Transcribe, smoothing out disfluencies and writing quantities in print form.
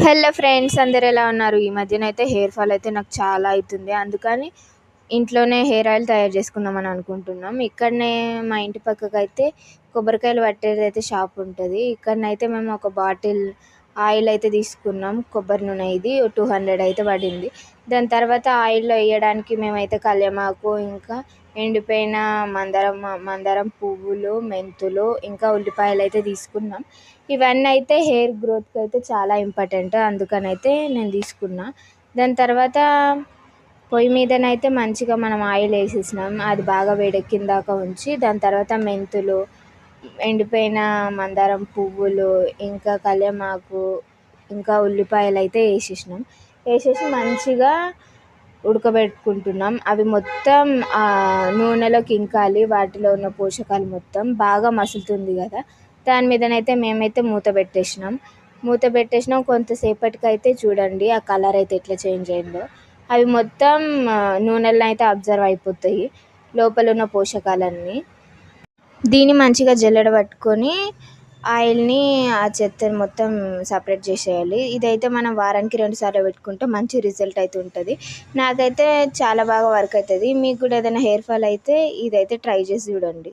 Hello friends, అందరు ఎలా ఉన్నారు? ఈ మధ్యన అయితే హెయిర్ ఫాల్ అయితే నాకు చాలా అవుతుంది. అందుకని ఇంట్లోనే హెయిర్ ఆయిల్ తయారు చేసుకుందామని అనుకుంటున్నాం. ఇక్కడనే మా ఇంటి పక్కకు అయితే కొబ్బరికాయలు పట్టేది అయితే షాప్ ఉంటుంది. ఇక్కడనైతే మేము ఒక బాటిల్ ఆయిల్ అయితే తీసుకున్నాం. కొబ్బరి నూనె ఇది 200 అయితే పడింది. దాని తర్వాత ఆయిల్లో వేయడానికి మేమైతే కళ్యామాకు, ఇంకా ఎండిపోయిన మందారం పువ్వులు, మెంతులు, ఇంకా ఉల్లిపాయలు అయితే తీసుకున్నాం. ఇవన్నీ అయితే హెయిర్ గ్రోత్కి అయితే చాలా ఇంపార్టెంట్, అందుకనైతే నేను తీసుకున్నా. దాని తర్వాత పొయ్యి మీదనైతే మంచిగా మనం ఆయిల్ వేసేసినాం. అది బాగా వేడెక్కిన దాకా ఉంచి దాని తర్వాత మెంతులు, ఎండిపోయిన మందారం పువ్వులు, ఇంకా కళ్యామాకు, ఇంకా ఉల్లిపాయలు అయితే వేసేసి మంచిగా ఉడకబెట్టుకుంటున్నాం. అవి మొత్తం నూనెలోకి ఇంకాలి. వాటిలో ఉన్న పోషకాలు మొత్తం బాగా మసులుతుంది కదా, దాని మీదనైతే మేమైతే మూత పెట్టేసినాం. కొంతసేపటికి అయితే చూడండి ఆ కలర్ అయితే ఎట్లా చేంజ్ అయిందో. అవి మొత్తం నూనెలను అయితే అబ్జర్వ్ అయిపోతాయి, లోపల ఉన్న పోషకాలన్నీ. దీన్ని మంచిగా జల్లెడ పట్టుకొని ఆయిల్ని ఆ చెత్తని మొత్తం సపరేట్ చేసేయాలి. ఇదైతే మనం వారానికి 2 సార్లు పెట్టుకుంటే మంచి రిజల్ట్ అయితే ఉంటుంది. నాకైతే చాలా బాగా వర్క్ అవుతుంది. మీకు కూడా ఏదైనా హెయిర్ ఫాల్ అయితే ఇదైతే ట్రై చేసి చూడండి.